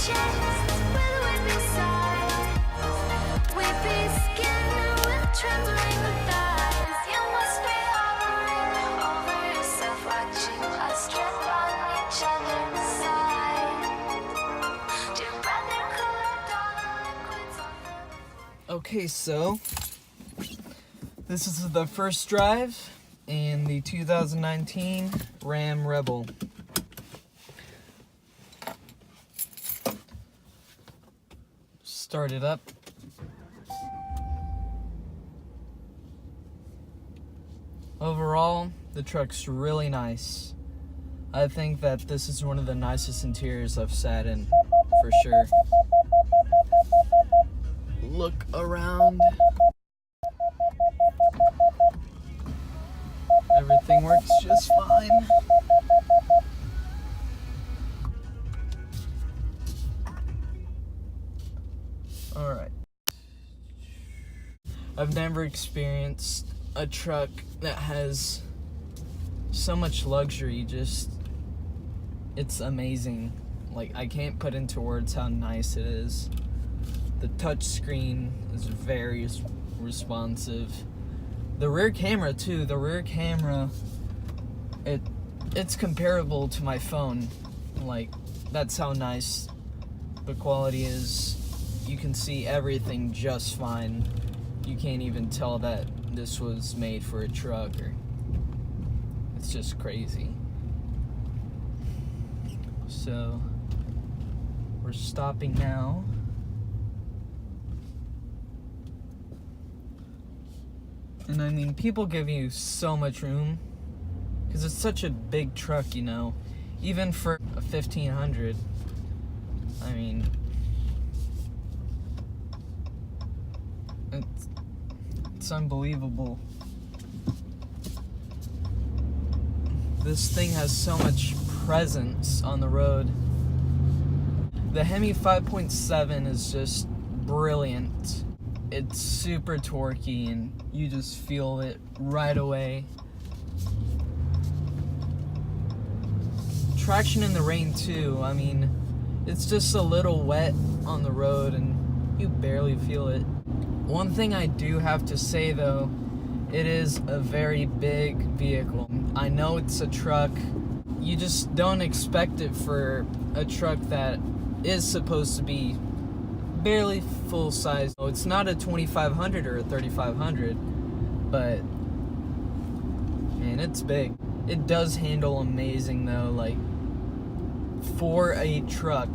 chest, whether we'd be silent, we'd be skin with trembling thighs. You must be hovering over yourself, watching us strap on each other's side. Do you rather collect all the liquids on the... Okay, so this is the first drive in the 2019 Ram Rebel. Start it up. Overall, the truck's really nice. I think that this is one of the nicest interiors I've sat in, for sure. Look around. Everything works just fine. Alright. I've never experienced a truck that has so much luxury. It's amazing. Like, I can't put into words how nice it is. The touch screen is very responsive. The rear camera too. The rear camera, it's comparable to my phone. Like, that's how nice the quality is. You can see everything just fine. You can't even tell that this was made for a truck, or it's just crazy. So we're stopping now. And I mean, people give you so much room because it's such a big truck, you know. Even for a 1500, I mean, it's unbelievable. This thing has so much presence on the road. The Hemi 5.7 is just brilliant. It's super torquey and you just feel it right away. Traction in the rain too. I mean, it's just a little wet on the road and you barely feel it. One thing I do have to say though, it is a very big vehicle. I know it's a truck. You just don't expect it for a truck that is supposed to be barely full size. It's not a 2500 or a 3500, but man, it's big. It does handle amazing though. Like, for a truck,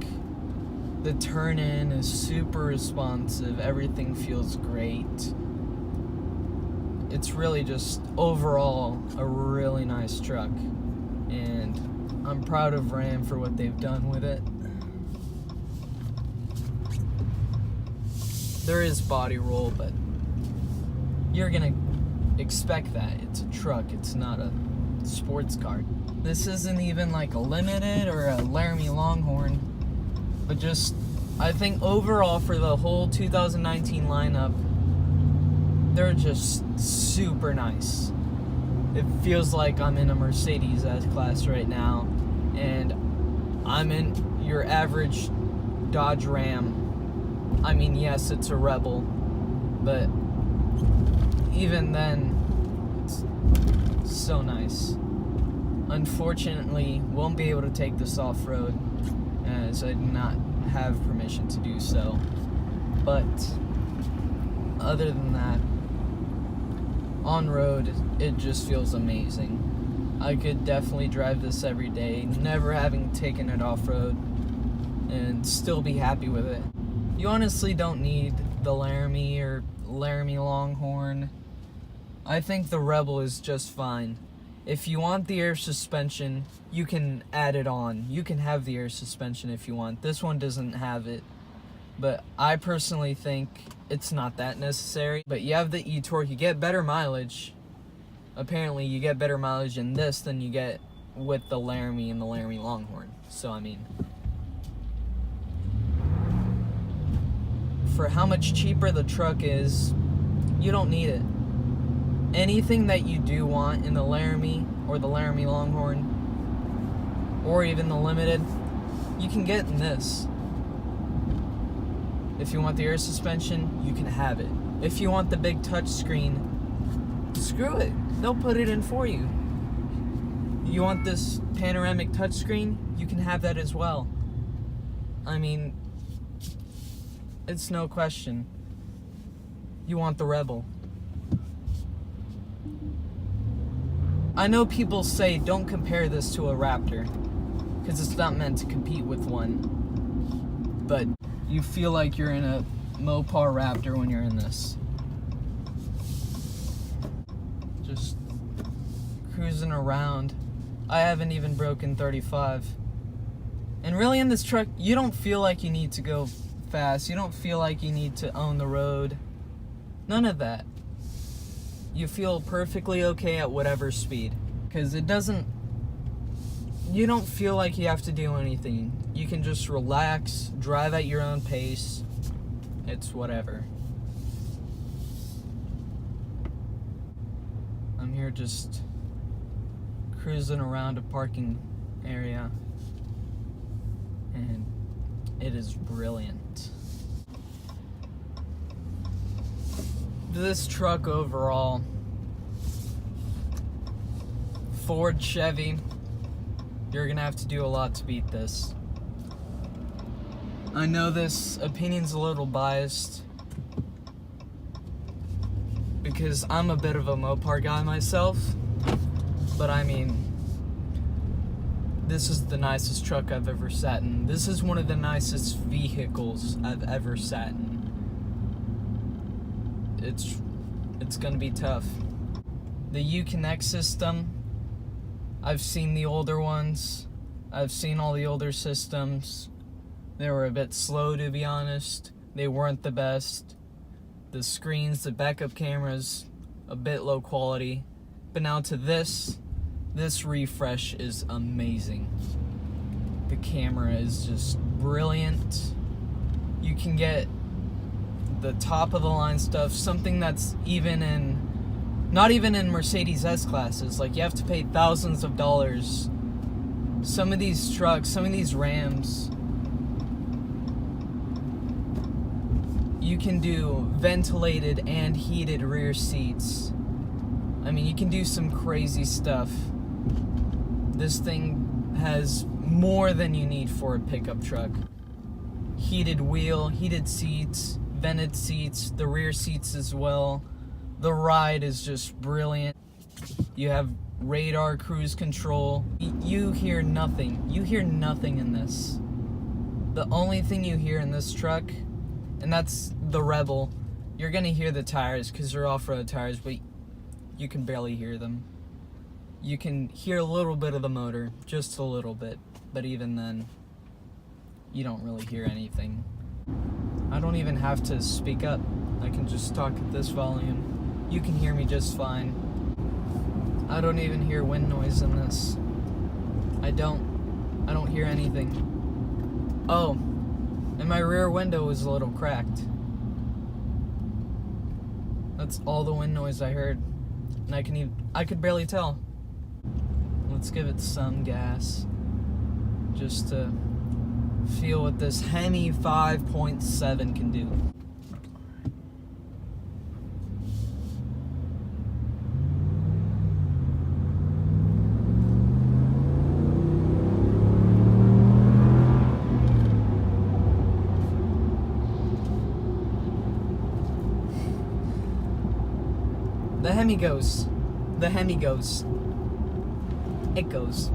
the turn in is super responsive. Everything feels great. It's really just overall a really nice truck, and I'm proud of Ram for what they've done with it. There is body roll, but you're gonna expect that. It's a truck, it's not a sports car. This isn't even like a Limited or a Laramie Longhorn, but just, I think overall for the whole 2019 lineup, they're just super nice. It feels like I'm in a Mercedes S-Class right now, and I'm in your average Dodge Ram. I mean, yes, it's a Rebel, but even then, it's so nice. Unfortunately, won't be able to take this off-road, as I do not have permission to do so. But other than that, on-road, it just feels amazing. I could definitely drive this every day, never having taken it off-road, and still be happy with it. You honestly don't need the Laramie or Laramie Longhorn. I think the Rebel is just fine. If you want the air suspension, you can add it on. You can have the air suspension if you want. This one doesn't have it, but I personally think it's not that necessary. But you have the e-torque, you get better mileage. Apparently you get better mileage in this than you get with the Laramie and the Laramie Longhorn. So I mean, for how much cheaper the truck is, you don't need it. Anything that you do want in the Laramie or the Laramie Longhorn or even the Limited, you can get in this. If you want the air suspension, you can have it. If you want the big touch screen, screw it. They'll put it in for you. You want this panoramic touchscreen? You can have that as well. I mean, it's no question. You want the Rebel. I know people say don't compare this to a Raptor because it's not meant to compete with one. But you feel like you're in a Mopar Raptor when you're in this. Just cruising around. I haven't even broken 35. And really in this truck, you don't feel like you need to go fast. You don't feel like you need to own the road. None of that. You feel perfectly okay at whatever speed. Because you don't feel like you have to do anything. You can just relax, drive at your own pace. It's whatever. I'm here just cruising around a parking area, and it is brilliant. This truck overall, Ford, Chevy, you're gonna have to do a lot to beat this. I know this opinion's a little biased because I'm a bit of a Mopar guy myself. But I mean, this is the nicest truck I've ever sat in. This is one of the nicest vehicles I've ever sat in. It's gonna be tough. The Uconnect system, I've seen the older ones. I've seen all the older systems. They were a bit slow, to be honest. They weren't the best. The screens, the backup cameras, a bit low quality. But now to this refresh is amazing. The camera is just brilliant. You can get the top of the line stuff, something that's not even in Mercedes S-classes. Like, you have to pay thousands of dollars. Some of these trucks, some of these Rams, you can do ventilated and heated rear seats. I mean, you can do some crazy stuff. This thing has more than you need for a pickup truck. Heated wheel, heated seats, vented seats, the rear seats as well. The ride is just brilliant. You have radar cruise control. You hear nothing. You hear nothing in this. The only thing you hear in this truck, and that's the Rebel, you're gonna hear the tires because they're off-road tires, but you can barely hear them. You can hear a little bit of the motor, just a little bit, but even then, you don't really hear anything. I don't even have to speak up. I can just talk at this volume. You can hear me just fine. I don't even hear wind noise in this. I don't hear anything. Oh, and my rear window is a little cracked. That's all the wind noise I heard. And I could barely tell. Let's give it some gas. Just to feel what this Hemi 5.7 can do. The Hemi goes. The Hemi goes. It goes.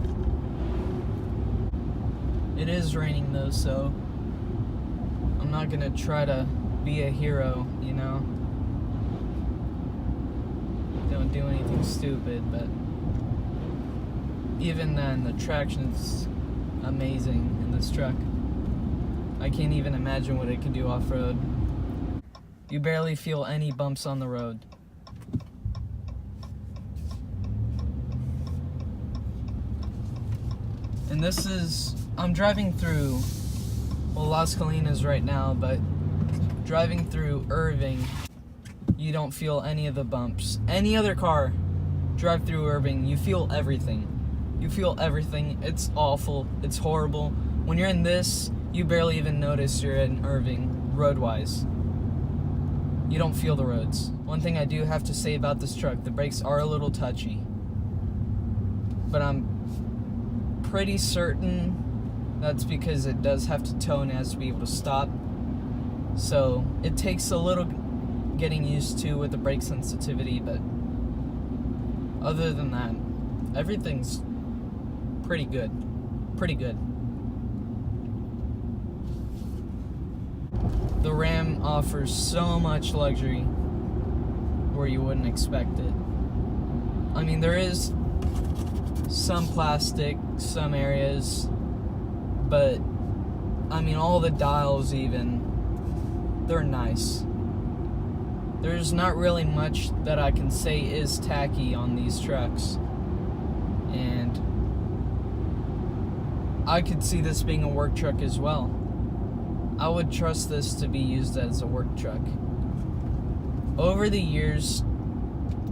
It is raining though, so I'm not gonna try to be a hero, you know? Don't do anything stupid, but even then, the traction's amazing in this truck. I can't even imagine what it can do off-road. You barely feel any bumps on the road. And I'm driving through, Las Colinas right now, but driving through Irving, you don't feel any of the bumps. Any other car, drive through Irving, you feel everything. You feel everything. It's awful. It's horrible. When you're in this, you barely even notice you're in Irving. road-wise. You don't feel the roads. One thing I do have to say about this truck, the brakes are a little touchy. But I'm pretty certain that's because it does have to tow and it has to be able to stop. So it takes a little getting used to with the brake sensitivity, but other than that, everything's pretty good. Pretty good. The Ram offers so much luxury where you wouldn't expect it. I mean, there is some plastic, some areas, but I mean, all the dials even, they're nice. There's not really much that I can say is tacky on these trucks. And I could see this being a work truck as well. I would trust this to be used as a work truck. Over the years,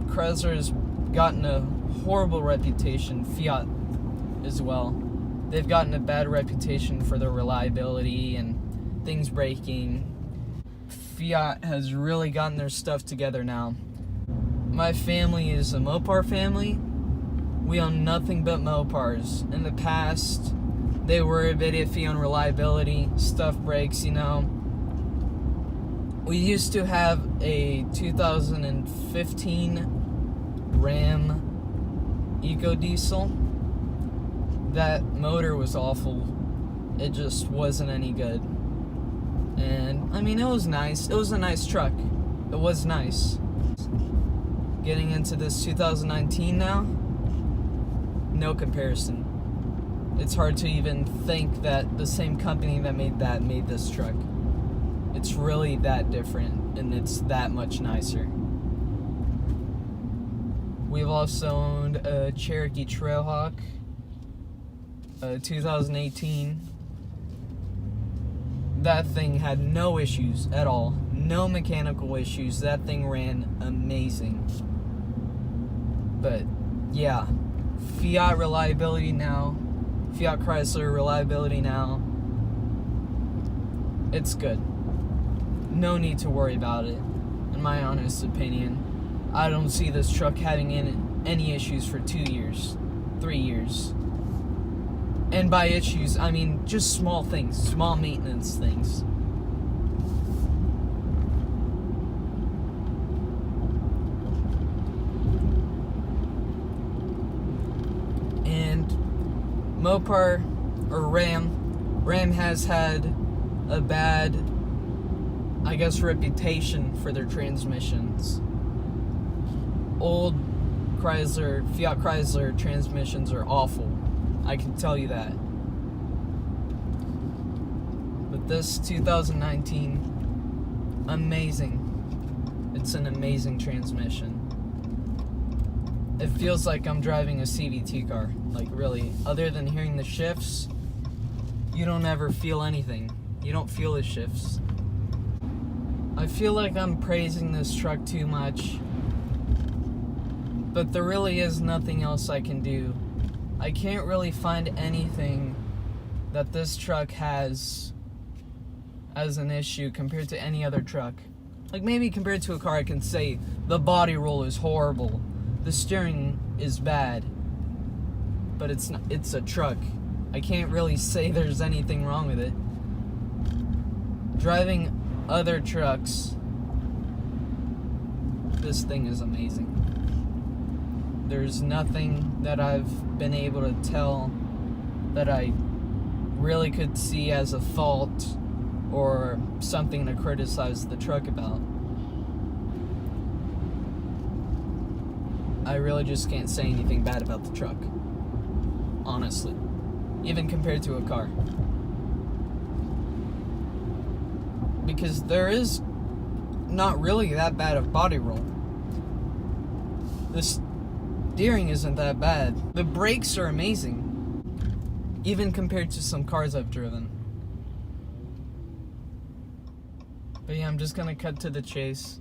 Chrysler has gotten a horrible reputation, Fiat as well. They've gotten a bad reputation for their reliability and things breaking. Fiat has really gotten their stuff together now. My family is a Mopar family. We own nothing but Mopars. In the past, they were a bit iffy on reliability, stuff breaks, you know. We used to have a 2015 Ram EcoDiesel. That motor was awful. It just wasn't any good. And, I mean, it was nice. It was a nice truck. It was nice. Getting into this 2019 now, no comparison. It's hard to even think that the same company that made that made this truck. It's really that different, and it's that much nicer. We've also owned a Cherokee Trailhawk, 2018. That thing had no issues at all. No mechanical issues. That thing ran amazing. But, yeah. Fiat reliability now. Fiat Chrysler reliability now. It's good. No need to worry about it. In my honest opinion, I don't see this truck having any issues for 2 years, 3 years. And by issues, I mean just small things, small maintenance things. And Mopar, or Ram has had a bad, I guess, reputation for their transmissions. Old Fiat Chrysler transmissions are awful. I can tell you that. But this 2019, amazing. It's an amazing transmission. It feels like I'm driving a CVT car. Like, really. Other than hearing the shifts, you don't ever feel anything. You don't feel the shifts. I feel like I'm praising this truck too much. But there really is nothing else I can do. I can't really find anything that this truck has as an issue compared to any other truck. Like, maybe compared to a car, I can say the body roll is horrible, the steering is bad, but it's a truck. I can't really say there's anything wrong with it. Driving other trucks, this thing is amazing. There's nothing that I've been able to tell that I really could see as a fault or something to criticize the truck about. I really just can't say anything bad about the truck. Honestly. Even compared to a car. Because there is not really that bad of body roll. The steering isn't that bad. The brakes are amazing. Even compared to some cars I've driven. But yeah, I'm just gonna cut to the chase.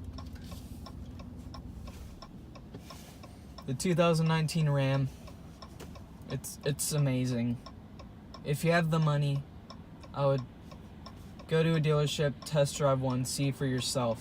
The 2019 Ram, it's amazing. If you have the money, I would Go to a dealership, test drive one, see for yourself.